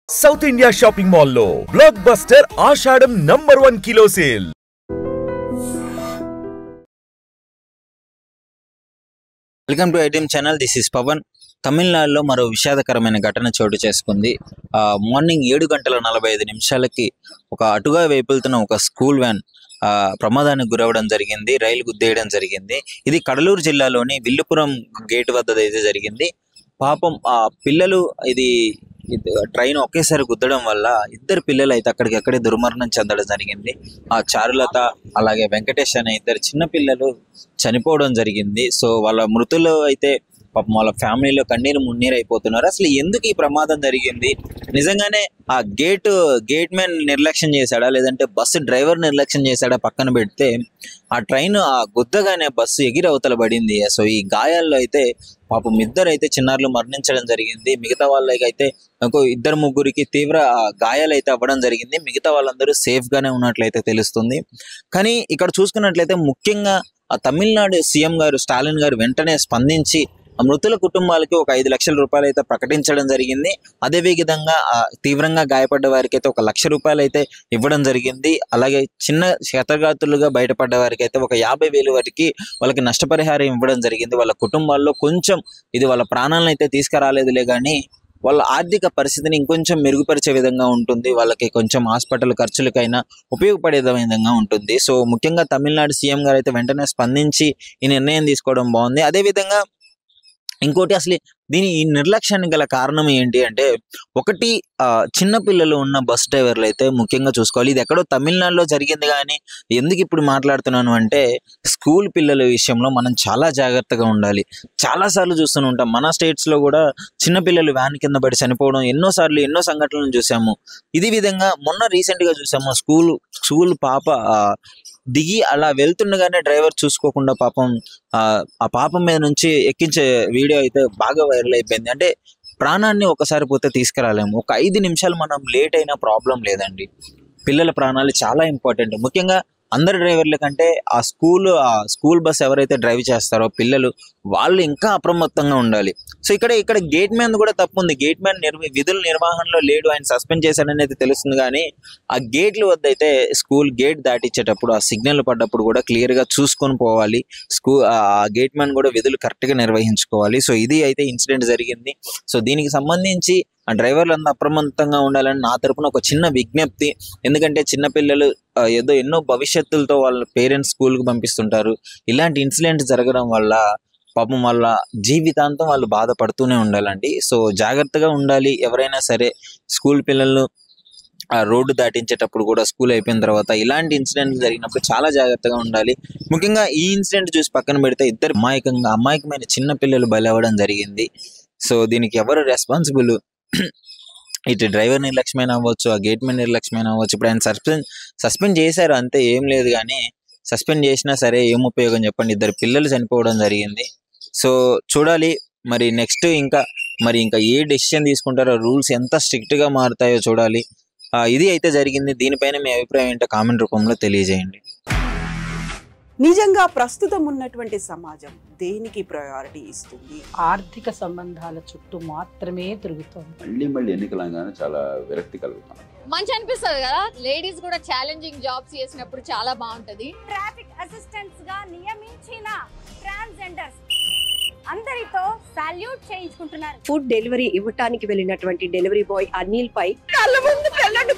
South India shopping mall లో blockbuster Ashadham #1 kilo sale. Welcome to ITM channel. This is Pawan. తమిళనాడులో మరో విషాదకరమైన ఘటన చోటు చేసుకుంది. మార్నింగ్ 7:45 ఒక అటుగా వెళ్తున్న ఒక స్కూల్ వ్యాన్ ప్రమాదానికి గురవడం జరిగింది. రైలు గుద్దేయడం జరిగింది. ఇది కడలూరు జిల్లాలోని విల్లుపురం గేట్ వద్ద అయితే జరిగింది. పాపం ఆ పిల్లలు ఇది ట్రైన్ ఒకేసారి గుద్దడం వల్ల ఇద్దరు పిల్లలు అయితే అక్కడికక్కడే దుర్మరణం చెందడం జరిగింది. ఆ చారులత అలాగే వెంకటేష్ అనే ఇద్దరు చిన్న పిల్లలు చనిపోవడం జరిగింది. సో వాళ్ళ మృతులు అయితే పాపం వాళ్ళ ఫ్యామిలీలో కన్నీరు మున్నీరు అయిపోతున్నారు. అసలు ఎందుకు ఈ ప్రమాదం జరిగింది? నిజంగానే ఆ గేట్ మ్యాన్ నిర్లక్ష్యం చేశాడా, లేదంటే బస్సు డ్రైవర్ నిర్లక్ష్యం చేశాడా పక్కన పెడితే ఆ ట్రైన్ ఆ గుద్దగానే బస్సు ఎగిరి అవతల పడింది. సో ఈ గాయాల్లో అయితే పాపం ఇద్దరు అయితే చిన్నారులు మరణించడం జరిగింది. మిగతా వాళ్ళకైతే ఇద్దరు ముగ్గురికి తీవ్ర గాయాలు అయితే అవ్వడం జరిగింది. మిగతా వాళ్ళందరూ సేఫ్ గానే ఉన్నట్లయితే తెలుస్తుంది. కానీ ఇక్కడ చూసుకున్నట్లయితే ముఖ్యంగా ఆ తమిళనాడు సీఎం గారు స్టాలిన్ గారు వెంటనే స్పందించి మృతుల కుటుంబాలకి ఒక 5 లక్షల రూపాయలు అయితే ప్రకటించడం జరిగింది. అదే విధంగా తీవ్రంగా గాయపడ్డ వారికి అయితే ఒక 1,00,000 రూపాయలు అయితే ఇవ్వడం జరిగింది. అలాగే చిన్న క్షతగాతులుగా బయటపడ్డ వారికి అయితే ఒక 50,000 వరకు వాళ్ళకి నష్టపరిహారం ఇవ్వడం జరిగింది. వాళ్ళ కుటుంబాల్లో కొంచెం ఇది వాళ్ళ ప్రాణాలను అయితే తీసుకురాలేదులే కానీ వాళ్ళ ఆర్థిక పరిస్థితిని ఇంకొంచెం మెరుగుపరిచే విధంగా ఉంటుంది. వాళ్ళకి కొంచెం హాస్పిటల్ ఖర్చులకైనా ఉపయోగపడే విధంగా ఉంటుంది. సో ముఖ్యంగా తమిళనాడు సీఎం గారు అయితే వెంటనే స్పందించి ఈ నిర్ణయం తీసుకోవడం బాగుంది. అదేవిధంగా ఇంకోటి, అసలు ఈ నిర్లక్ష్యానికి గల కారణం ఏంటి అంటే, ఒకటి చిన్న పిల్లలు ఉన్న బస్ డ్రైవర్లు అయితే ముఖ్యంగా చూసుకోవాలి. ఇది ఎక్కడో తమిళనాడులో జరిగింది. కానీ ఎందుకు ఇప్పుడు మాట్లాడుతున్నాను అంటే, స్కూల్ పిల్లల విషయంలో మనం చాలా జాగ్రత్తగా ఉండాలి. చాలాసార్లు చూస్తూనే ఉంటాం. మన స్టేట్స్లో కూడా చిన్నపిల్లలు వ్యాన్ కింద పడి చనిపోవడం ఎన్నో సంఘటనలను చూసాము. ఇది విధంగా మొన్న రీసెంట్గా చూసాము. స్కూల్ పాప దిగి అలా వెళ్తుండగానే డ్రైవర్ చూసుకోకుండా పాపం ఆ పాపం మీద నుంచి ఎక్కించే వీడియో అయితే బాగా వైరల్ అయిపోయింది. అంటే ప్రాణాన్ని ఒకసారి పోతే తీసుకురాలేము. ఒక 5 నిమిషాలు మనం లేట్ అయినా ప్రాబ్లం లేదండి. పిల్లల ప్రాణాలు చాలా ఇంపార్టెంట్. ముఖ్యంగా అందరు డ్రైవర్ల కంటే ఆ స్కూల్ బస్ ఎవరైతే డ్రైవ్ చేస్తారో పిల్లలు, వాళ్ళు ఇంకా అప్రమత్తంగా ఉండాలి. సో ఇక్కడ గేట్ మ్యాన్ కూడా తప్పు ఉంది. గేట్ మ్యాన్ విధుల నిర్వహణలో లేడు, ఆయన సస్పెండ్ చేశాడని అయితే తెలుస్తుంది. కానీ ఆ గేట్ల వద్ద అయితే స్కూల్ గేట్ దాటించేటప్పుడు ఆ సిగ్నల్ పడ్డప్పుడు కూడా క్లియర్గా చూసుకొని పోవాలి. ఆ గేట్ మ్యాన్ కూడా విధులు కరెక్ట్గా నిర్వహించుకోవాలి. సో ఇది అయితే ఇన్సిడెంట్ జరిగింది. సో దీనికి సంబంధించి ఆ డ్రైవర్లు అంతా అప్రమత్తంగా ఉండాలని నా తరపున ఒక చిన్న విజ్ఞప్తి. ఎందుకంటే చిన్నపిల్లలు ఎన్నో భవిష్యత్తులతో వాళ్ళ పేరెంట్స్ స్కూల్కి పంపిస్తుంటారు. ఇలాంటి ఇన్సిడెంట్ జరగడం వల్ల పాపం వాళ్ళ జీవితాంతం వాళ్ళు బాధపడుతూనే ఉండాలండి. సో జాగ్రత్తగా ఉండాలి. ఎవరైనా సరే స్కూల్ పిల్లలు ఆ రోడ్డు దాటించేటప్పుడు కూడా, స్కూల్ అయిపోయిన తర్వాత ఇలాంటి ఇన్సిడెంట్లు జరిగినప్పుడు చాలా జాగ్రత్తగా ఉండాలి. ముఖ్యంగా ఈ ఇన్సిడెంట్ చూసి పక్కన పెడితే ఇద్దరు అమాయకమైన చిన్న పిల్లలు బలవడం జరిగింది. సో దీనికి ఎవరు రెస్పాన్సిబుల్? ఇటు డ్రైవర్ నిర్లక్ష్యమైన అవ్వచ్చు, ఆ గేట్ మ్యాన్ నిర్లక్ష్యమైన అవ్వచ్చు. ఇప్పుడు ఆయన సస్పెండ్ చేశారు అంతే, ఏం లేదు. కానీ సస్పెండ్ చేసినా సరే ఏం ఉపయోగం చెప్పండి? 2 పిల్లలు చనిపోవడం జరిగింది. సో చూడాలి మరి నెక్స్ట్ ఇంకా ఏ డెసిషన్ తీసుకుంటారో, రూల్స్ ఎంత స్ట్రిక్ట్గా మారుతాయో చూడాలి. ఇది అయితే జరిగింది. దీనిపైన మీ అభిప్రాయం ఏంటో కామెంట్ రూపంలో తెలియజేయండి. నిజంగా ప్రస్తుతం ఉన్నటువంటి సమాజం దేనికి ప్రయారిటీ ఇస్తుంది? ఆర్థిక సంబంధాల చుట్టూ మాత్రమే తిరుగుతుంది. మళ్ళీ ఎన్నికలంగానే చాలా విరక్తి కలుగుతాం. మంచి అనిపిస్తుంది కదా, లేడీస్ కూడా ఛాలెంజింగ్ జాబ్స్ చేసినప్పుడు చాలా బాగుంటది. ట్రాఫిక్ అసిస్టెంట్స్ గా నియమించిన ట్రాన్స్జెండర్స్ అందరితో సాల్యూట్ చేయించుకుంటున్నారు. ఫుడ్ డెలివరీ ఇవ్వటానికి వెళ్ళినటువంటి డెలివరీ బాయ్ అనిల్ పై కళ్ళ ముందు పెళ్ళండి